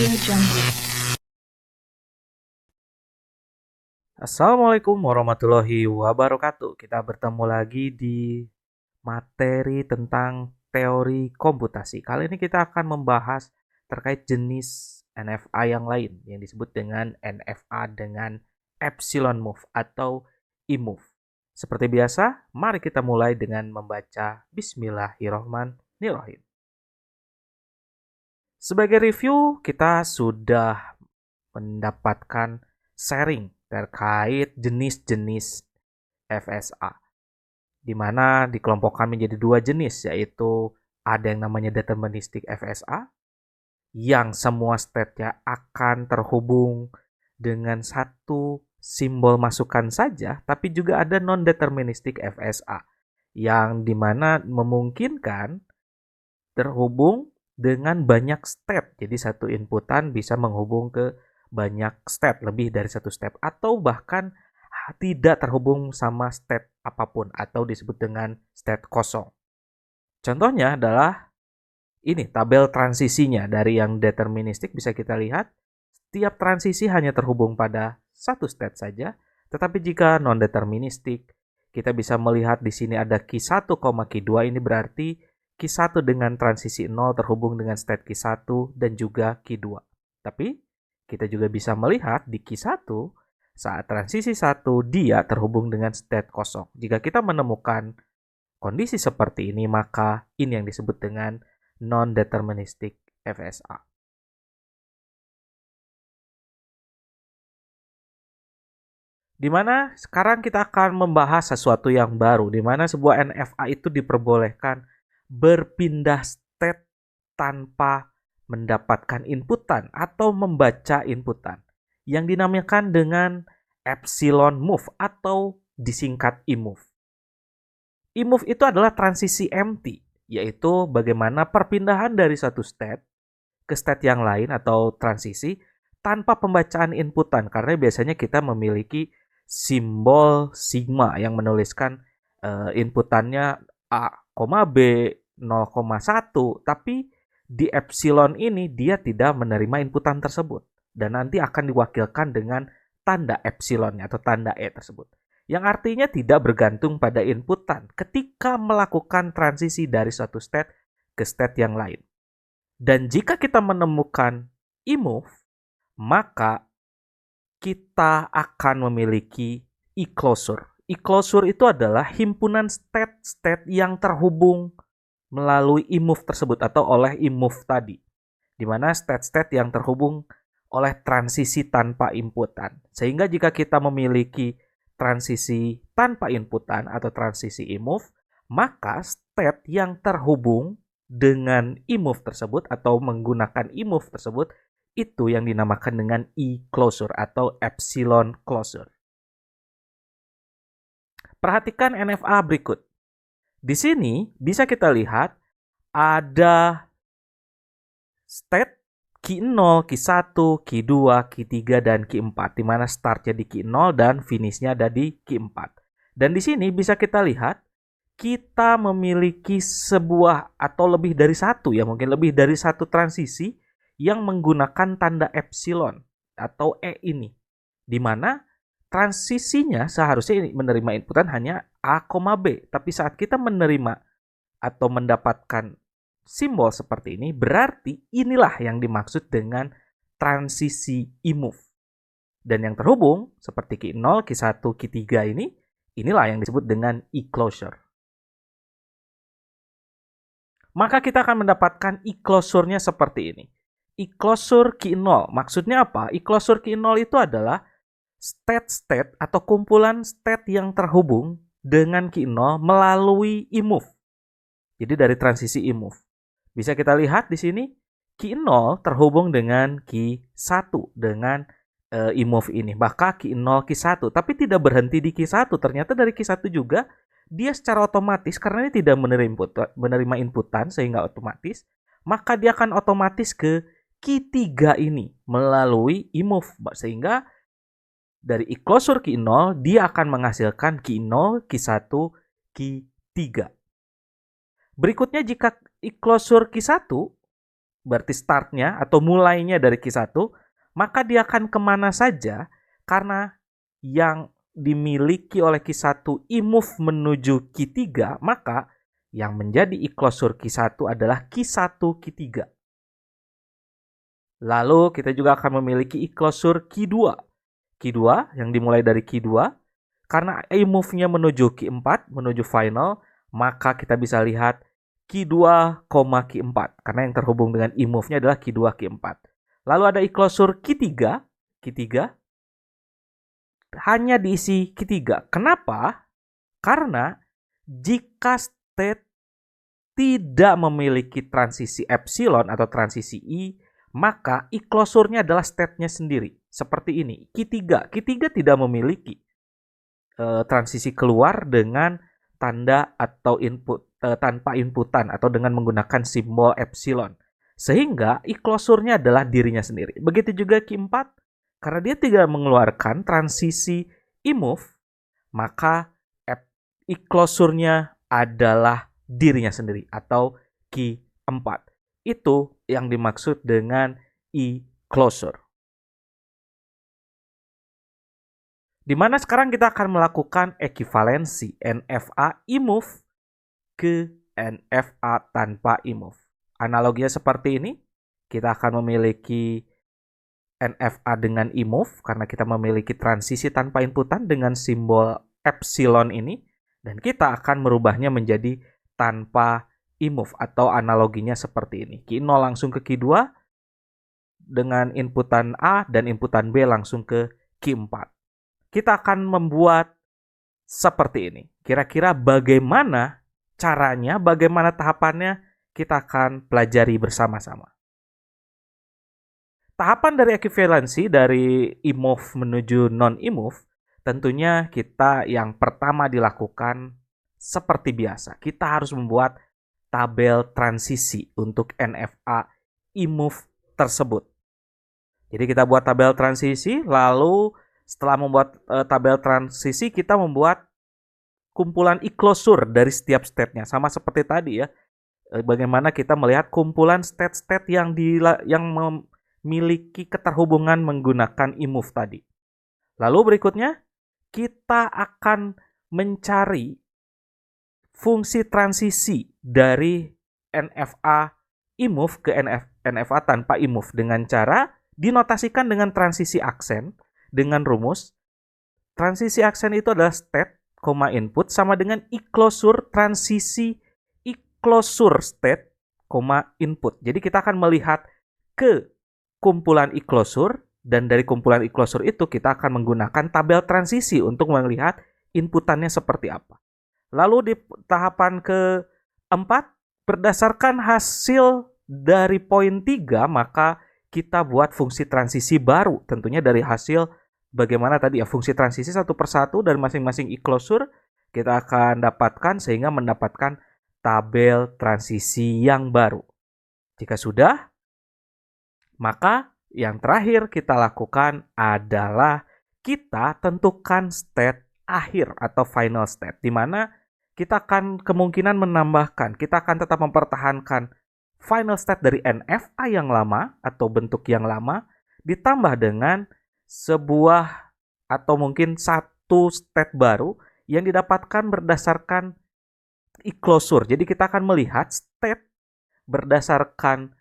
Jungle. Assalamualaikum warahmatullahi wabarakatuh. Kita bertemu lagi di materi tentang teori komputasi. Kali ini kita akan membahas terkait jenis NFA yang lain yang disebut dengan NFA dengan epsilon move atau e-move. Seperti biasa, mari kita mulai dengan membaca Bismillahirrahmanirrahim. Sebagai review, kita sudah mendapatkan sharing terkait jenis-jenis FSA, di mana dikelompokkan menjadi dua jenis, yaitu ada yang namanya deterministic FSA, yang semua state-nya akan terhubung dengan satu simbol masukan saja, tapi juga ada non-deterministic FSA, yang dimana memungkinkan terhubung dengan banyak step. Jadi satu inputan bisa menghubung ke banyak step, lebih dari satu step, atau bahkan tidak terhubung sama step apapun, atau disebut dengan state kosong. Contohnya adalah ini tabel transisinya. Dari yang deterministik bisa kita lihat setiap transisi hanya terhubung pada satu state saja, tetapi jika non-deterministik kita bisa melihat di sini ada Q1, Q2, ini berarti Q1 dengan transisi 0 terhubung dengan state Q1 dan juga Q2. Tapi kita juga bisa melihat di Q1 saat transisi 1 dia terhubung dengan state kosong. Jika kita menemukan kondisi seperti ini, maka ini yang disebut dengan non-deterministic FSA. Di mana sekarang kita akan membahas sesuatu yang baru, di mana sebuah NFA itu diperbolehkan berpindah state tanpa mendapatkan inputan atau membaca inputan, yang dinamakan dengan epsilon move atau disingkat e-move. E-move itu adalah transisi empty, yaitu bagaimana perpindahan dari satu state ke state yang lain atau transisi tanpa pembacaan inputan, karena biasanya kita memiliki simbol sigma yang menuliskan inputannya A, B, 0,1, tapi di epsilon ini dia tidak menerima inputan tersebut dan nanti akan diwakilkan dengan tanda epsilonnya atau tanda E tersebut, yang artinya tidak bergantung pada inputan ketika melakukan transisi dari suatu state ke state yang lain. Dan jika kita menemukan e-move, maka kita akan memiliki e-closure. E-closure itu adalah himpunan state-state yang terhubung melalui e-move tersebut atau oleh e-move tadi, di mana state-state yang terhubung oleh transisi tanpa inputan. Sehingga jika kita memiliki transisi tanpa inputan atau transisi e-move, maka state yang terhubung dengan e-move tersebut atau menggunakan e-move tersebut itu yang dinamakan dengan e-closure atau epsilon closure. Perhatikan NFA berikut. Di sini bisa kita lihat ada state Q0, Q1, Q2, Q3, dan Q4, di mana startnya di Q0 dan finishnya ada di Q4. Dan di sini bisa kita lihat kita memiliki sebuah atau lebih dari satu, ya mungkin lebih dari satu transisi yang menggunakan tanda epsilon atau E ini, di mana transisinya seharusnya menerima inputan hanya A, B, tapi saat kita menerima atau mendapatkan simbol seperti ini, berarti inilah yang dimaksud dengan transisi e-move. Dan yang terhubung seperti Q0, Q1, Q3 ini, inilah yang disebut dengan e-closure. Maka kita akan mendapatkan e-closure-nya seperti ini. E-closure Q0, maksudnya apa? E-closure Q0 itu adalah state-state atau kumpulan state yang terhubung dengan Q0 melalui e-move. Jadi dari transisi e-move. Bisa kita lihat di sini Q0 terhubung dengan Q1 dengan e-move ini. Maka Q0, Q1, tapi tidak berhenti di Q1. Ternyata dari Q1 juga dia secara otomatis, karena ini tidak menerima inputan sehingga otomatis, maka dia akan otomatis ke Q3 ini melalui e-move, sehingga dari e-closure Q0 dia akan menghasilkan Q0, Q1, Q3. Berikutnya jika e-closure Q1 berarti startnya atau mulainya dari Q1, maka dia akan kemana saja karena yang dimiliki oleh Q1 i-move menuju Q3, maka yang menjadi i-closure Q1 adalah Q1 Q3. Lalu kita juga akan memiliki i-closure Q2. Q2 yang dimulai dari Q2, karena i-move-nya menuju Q4, menuju final, maka kita bisa lihat Q2, Q4. Karena yang terhubung dengan i-move-nya adalah Q2, Q4. Lalu ada i-closure Q3. Q3 hanya diisi Q3. Kenapa? Karena jika state tidak memiliki transisi epsilon atau transisi i, maka i-closure-nya adalah state-nya sendiri. Seperti ini. Q3 tidak memiliki transisi keluar dengan tanda atau input tanpa inputan atau dengan menggunakan simbol epsilon. Sehingga i-closure-nya adalah dirinya sendiri. Begitu juga Q4, karena dia tidak mengeluarkan transisi i-move, maka i-closure-nya adalah dirinya sendiri atau Q4. Itu yang dimaksud dengan i-closure. Di mana sekarang kita akan melakukan ekivalensi NFA i-move ke NFA tanpa i-move. Analoginya seperti ini, kita akan memiliki NFA dengan i-move karena kita memiliki transisi tanpa inputan dengan simbol epsilon ini, dan kita akan merubahnya menjadi tanpa i-move atau analoginya seperti ini. Q0 langsung ke Q2 dengan inputan A dan inputan B langsung ke Q4. Kita akan membuat seperti ini. Kira-kira bagaimana caranya, bagaimana tahapannya, kita akan pelajari bersama-sama. Tahapan dari ekivalensi dari i-move menuju non-i-move, tentunya kita yang pertama dilakukan seperti biasa. Kita harus membuat tabel transisi untuk NFA i-move tersebut. Jadi kita buat tabel transisi, lalu setelah membuat tabel transisi, kita membuat kumpulan i-closure dari setiap state-nya. Sama seperti tadi ya, bagaimana kita melihat kumpulan state-state yang memiliki keterhubungan menggunakan i-move tadi. Lalu berikutnya, kita akan mencari fungsi transisi dari NFA i-move ke NFA tanpa i-move dengan cara dinotasikan dengan transisi aksen dengan rumus. Transisi aksen itu adalah state, input sama dengan i-closure transisi i-closure state, input. Jadi kita akan melihat ke kumpulan i-closure, dan dari kumpulan i-closure itu kita akan menggunakan tabel transisi untuk melihat inputannya seperti apa. Lalu di tahapan keempat, berdasarkan hasil dari poin 3, maka kita buat fungsi transisi baru. Tentunya dari hasil bagaimana tadi ya, fungsi transisi satu persatu dari masing-masing i-closure kita akan dapatkan sehingga mendapatkan tabel transisi yang baru. Jika sudah, maka yang terakhir kita lakukan adalah kita tentukan state akhir atau final state, di mana kita akan kemungkinan menambahkan, kita akan tetap mempertahankan final state dari NFA yang lama atau bentuk yang lama, ditambah dengan sebuah atau mungkin satu state baru yang didapatkan berdasarkan i-closure. Jadi kita akan melihat state berdasarkan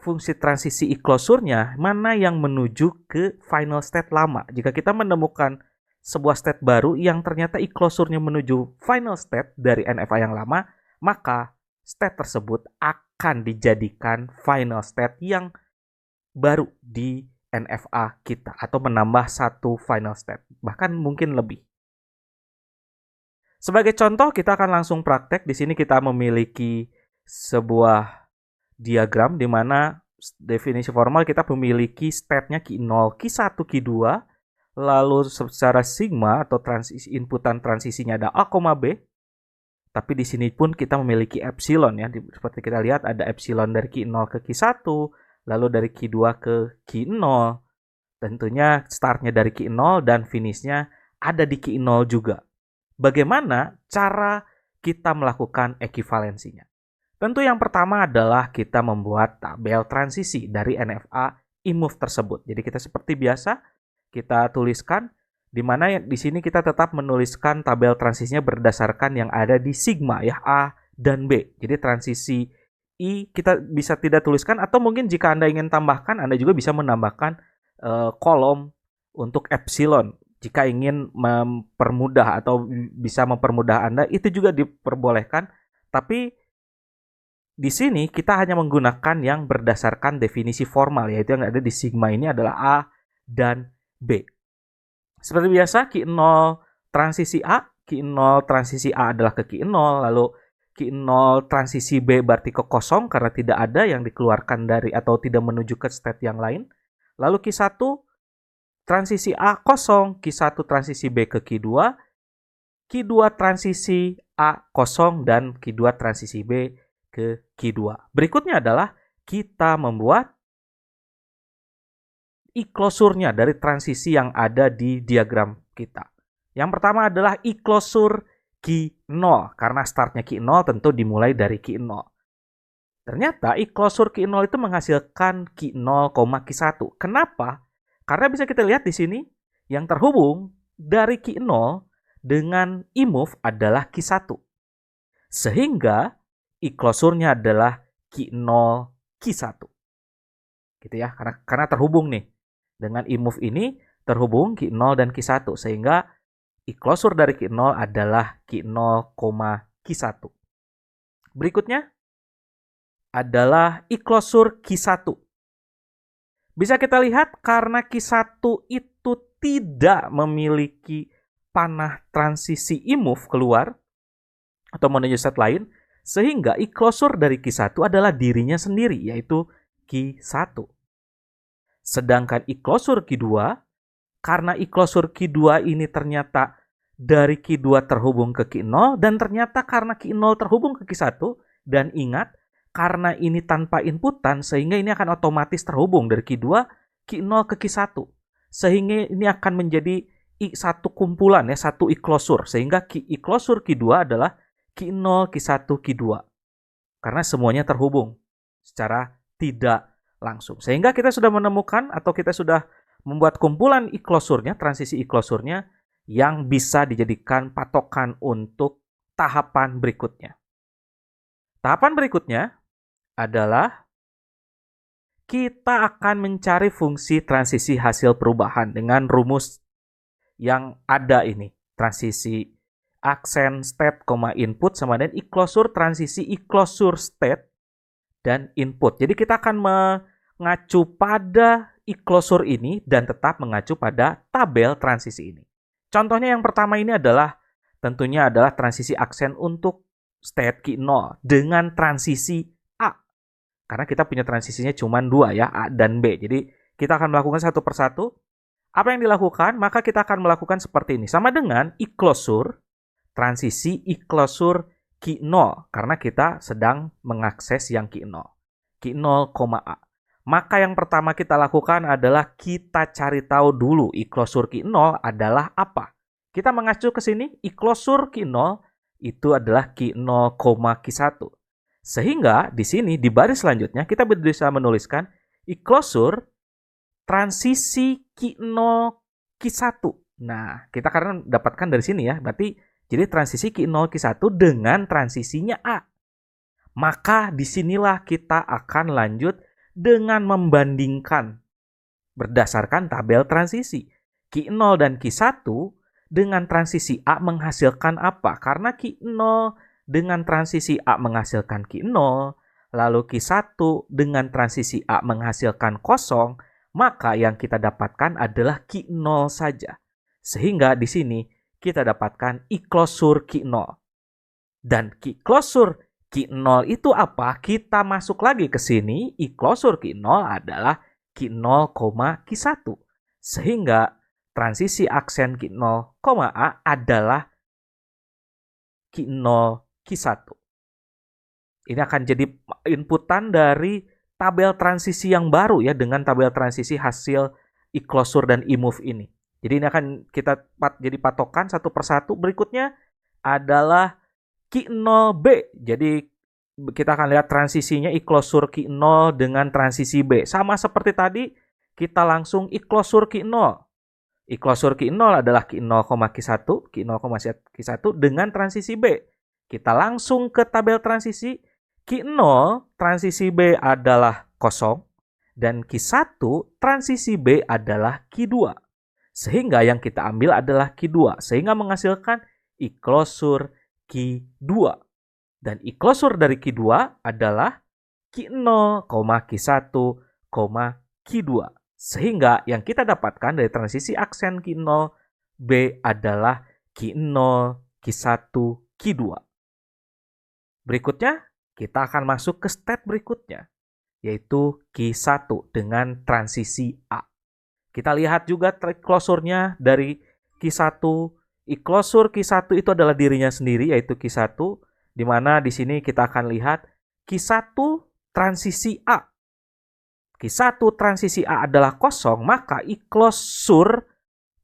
fungsi transisi i-closure-nya mana yang menuju ke final state lama. Jika kita menemukan sebuah state baru yang ternyata i-closure-nya menuju final state dari NFA yang lama, maka state tersebut akan dijadikan final state yang baru di NFA kita atau menambah satu final state, bahkan mungkin lebih. Sebagai contoh, kita akan langsung praktek. Di sini kita memiliki sebuah diagram di mana definisi formal kita memiliki state-nya Q0, Q1, Q2, lalu secara sigma atau transisi inputan transisinya ada A, B. Tapi di sini pun kita memiliki epsilon ya. Seperti kita lihat ada epsilon dari Q0 ke Q1, lalu dari Q2 ke Q0. Tentunya startnya dari Q0 dan finishnya ada di Q0 juga. Bagaimana cara kita melakukan ekivalensinya? Tentu yang pertama adalah kita membuat tabel transisi dari NFA imove tersebut. Jadi kita seperti biasa, kita tuliskan, di mana di sini kita tetap menuliskan tabel transisinya berdasarkan yang ada di sigma ya, A dan B. Jadi transisi I kita bisa tidak tuliskan, atau mungkin jika Anda ingin tambahkan, Anda juga bisa menambahkan kolom untuk epsilon. Jika ingin mempermudah atau bisa mempermudah Anda, itu juga diperbolehkan. Tapi di sini kita hanya menggunakan yang berdasarkan definisi formal, yaitu yang ada di sigma ini adalah A dan B. Seperti biasa, Q0 transisi A, Q0 transisi A adalah ke Q0, lalu Q0 transisi B berarti ke kosong karena tidak ada yang dikeluarkan dari atau tidak menuju ke state yang lain. Lalu Q1 transisi A kosong, Q1 transisi B ke Q2, Q2 transisi A kosong, dan Q2 transisi B ke Q2. Berikutnya adalah kita membuat I-closure-nya dari transisi yang ada di diagram kita. Yang pertama adalah I-closure Q0. Karena startnya Q0 tentu dimulai dari Q0. Ternyata I-closure Q0 itu menghasilkan Q0, Q1. Kenapa? Karena bisa kita lihat di sini yang terhubung dari Q0 dengan I-move adalah Q1. Sehingga I-closure-nya adalah Q0, Q1. Gitu ya, karena terhubung nih. Dengan I-move ini terhubung Q0 dan Q1. Sehingga I-closure dari Q0 adalah Q0, Q1. Berikutnya adalah I-closure Q1. Bisa kita lihat karena Q1 itu tidak memiliki panah transisi I-move keluar atau menuju state lain, sehingga I-closure dari Q1 adalah dirinya sendiri, yaitu Q1. Sedangkan I-closure Q2, karena I-closure Q2 ini ternyata dari Q2 terhubung ke Q0, dan ternyata karena Q0 terhubung ke Q1, dan ingat, karena ini tanpa inputan, sehingga ini akan otomatis terhubung dari Q2, Q0 ke Q1. Sehingga ini akan menjadi satu kumpulan, ya, satu I-closure. Sehingga I-closure Q2 adalah Q0, Q1, Q2. Karena semuanya terhubung secara tidak langsung. Sehingga kita sudah menemukan atau kita sudah membuat kumpulan I-closure-nya, transisi I-closure-nya yang bisa dijadikan patokan untuk tahapan berikutnya. Tahapan berikutnya adalah kita akan mencari fungsi transisi hasil perubahan dengan rumus yang ada ini. Transisi aksen state, input sama dengan I-closure transisi I-closure state dan input. Jadi kita akan mengacu pada I-closure ini dan tetap mengacu pada tabel transisi ini. Contohnya yang pertama ini adalah tentunya adalah transisi aksen untuk state Q0 dengan transisi A. Karena kita punya transisinya cuma 2 ya, A dan B. Jadi kita akan melakukan satu persatu. Apa yang dilakukan? Maka kita akan melakukan seperti ini. Sama dengan I-closure transisi I-closure Q0 karena kita sedang mengakses yang Q0. Q0, A. Maka yang pertama kita lakukan adalah kita cari tahu dulu I-closure Q0 adalah apa. Kita mengacu ke sini, I-closure Q0 itu adalah Q0, Q1. Sehingga di sini di baris selanjutnya kita bisa menuliskan I-closure transisi Q0, Q1. Nah, kita karena dapatkan dari sini ya, berarti jadi transisi Q0, Q1 dengan transisinya A. Maka disinilah kita akan lanjut dengan membandingkan berdasarkan tabel transisi. Q0 dan Q1 dengan transisi A menghasilkan apa? Karena Q0 dengan transisi A menghasilkan Q0, lalu Q1 dengan transisi A menghasilkan kosong, maka yang kita dapatkan adalah Q0 saja. Sehingga di sini kita dapatkan I-closure Q0. Dan I-closure Q0 itu apa? Kita masuk lagi ke sini, I-closure Q0 adalah Q0, Q1. Sehingga transisi aksen Q0, A adalah Q0, Q1. Ini akan jadi inputan dari tabel transisi yang baru ya, dengan tabel transisi hasil I-closure dan I-move ini. Jadi ini akan kita jadi patokan satu persatu. Berikutnya adalah Q0B. Jadi kita akan lihat transisinya I-closure Q0 dengan transisi B. Sama seperti tadi, kita langsung I-closure Q0. I-closure Q0 adalah Q0, Q1, Q0, Q1 dengan transisi B. Kita langsung ke tabel transisi. Q0 transisi B adalah kosong dan Q1 transisi B adalah Q2. Sehingga yang kita ambil adalah Q2 sehingga menghasilkan I-closure Q2. Dan I-closure dari Q2 adalah Q0, Q1, Q2. Sehingga yang kita dapatkan dari transisi aksen Q0 B adalah Q0, Q1, Q2. Berikutnya, kita akan masuk ke step berikutnya, yaitu Q1 dengan transisi A. Kita lihat juga closure-nya dari Q1. I-closure Q1 itu adalah dirinya sendiri, yaitu Q1, di mana di sini kita akan lihat Q1 transisi A. Q1 transisi A adalah kosong, maka I-closure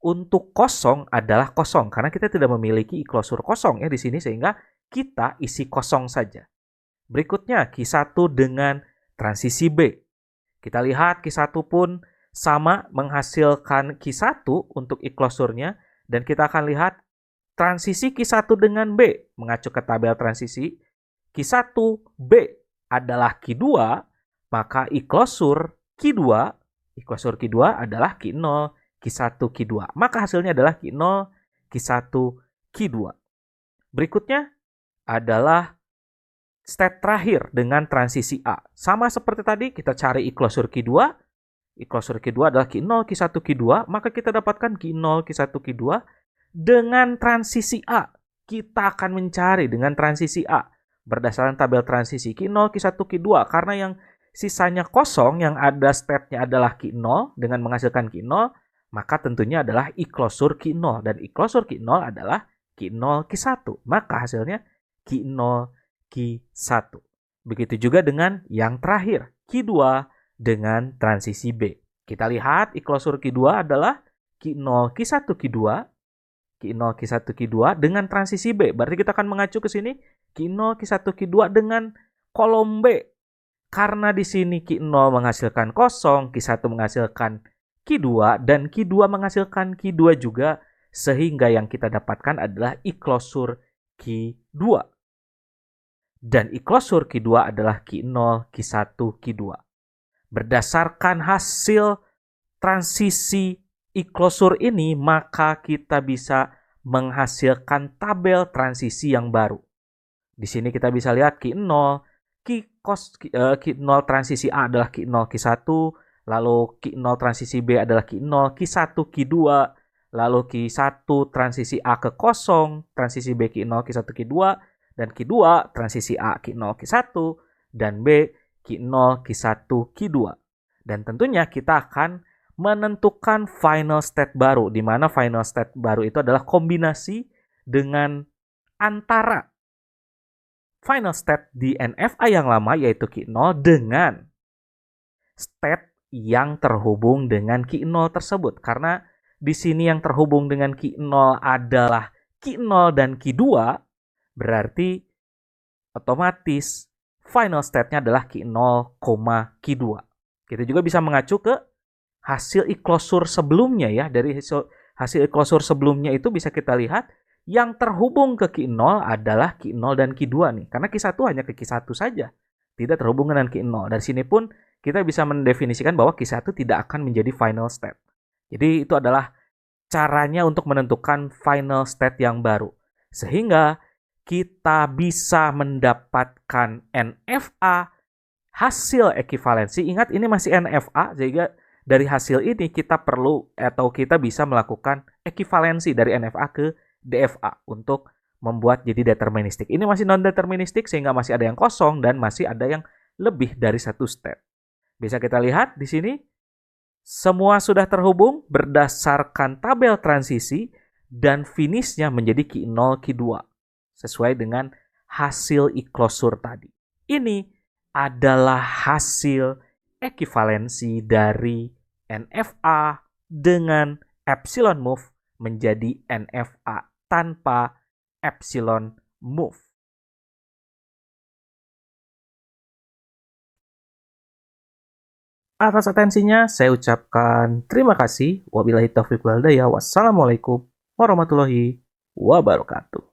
untuk kosong adalah kosong. Karena kita tidak memiliki I-closure kosong ya di sini, sehingga kita isi kosong saja. Berikutnya Q1 dengan transisi B. Kita lihat Q1 pun sama menghasilkan Q1 untuk I-closure-nya. Dan kita akan lihat transisi Q1 dengan B. Mengacu ke tabel transisi, Q1 B adalah Q2, maka I-closure Q2 adalah Q0, Q1, Q2. Maka hasilnya adalah Q0, Q1, Q2. Berikutnya adalah step terakhir dengan transisi A. Sama seperti tadi, kita cari I-closure Q2. I-closure Q2 adalah Q0, Q1, Q2. Maka kita dapatkan Q0, Q1, Q2. Dengan transisi A, kita akan mencari dengan transisi A berdasarkan tabel transisi Q0, Q1, Q2. Karena yang sisanya kosong, yang ada stepnya adalah Q0 dengan menghasilkan Q0, maka tentunya adalah I-closure Q0. Dan I-closure Q0 adalah Q0, Q1. Maka hasilnya Q0, Q1. Begitu juga dengan yang terakhir, Q2 dengan transisi B. Kita lihat I-closure Q2 adalah Q0, Q1, Q2. Q0, Q1, Q2 dengan transisi B. Berarti kita akan mengacu ke sini Q0, Q1, Q2 dengan kolom B. Karena di sini Q0 menghasilkan kosong, Q1 menghasilkan Q2, dan Q2 menghasilkan Q2 juga. Sehingga yang kita dapatkan adalah I-closure Q2. Dan I-closure Q2 adalah Q0, Q1, Q2. Berdasarkan hasil transisi I-closure ini, maka kita bisa menghasilkan tabel transisi yang baru. Di sini kita bisa lihat Q0, Q0 transisi A adalah Q0, Q1, lalu Q0 transisi B adalah Q0, Q1, Q2, lalu Q1 transisi A ke kosong, transisi B Q0, Q1, Q2, dan Q2 transisi A Q0, Q1, dan B Q0, Q1, Q2. Dan tentunya kita akan menentukan final state baru, di mana final state baru itu adalah kombinasi dengan antara final state di NFA yang lama yaitu Q0 dengan state yang terhubung dengan Q0 tersebut. Karena di sini yang terhubung dengan Q0 adalah Q0 dan Q2, berarti otomatis final state-nya adalah Q0, Q2. Kita juga bisa mengacu ke hasil I-closure sebelumnya ya. Dari hasil I-closure sebelumnya itu bisa kita lihat yang terhubung ke Q0 adalah Q0 dan Q2 nih. Karena Q1 hanya ke Q1 saja, tidak terhubung dengan Q0. Dari sini pun kita bisa mendefinisikan bahwa Q1 tidak akan menjadi final state. Jadi itu adalah caranya untuk menentukan final state yang baru. Sehingga kita bisa mendapatkan NFA hasil ekivalensi. Ingat ini masih NFA, sehingga dari hasil ini kita perlu atau kita bisa melakukan ekivalensi dari NFA ke DFA untuk membuat jadi deterministik. Ini masih non-deterministik sehingga masih ada yang kosong dan masih ada yang lebih dari satu step. Bisa kita lihat di sini semua sudah terhubung berdasarkan tabel transisi dan finishnya menjadi Q0, Q2 sesuai dengan hasil I-closure tadi. Ini adalah hasil ekivalensi dari NFA dengan epsilon move menjadi NFA tanpa epsilon move. Atas atensinya saya ucapkan terima kasih. Wabillahi taufiq wal hidayah. Wassalamualaikum warahmatullahi wabarakatuh.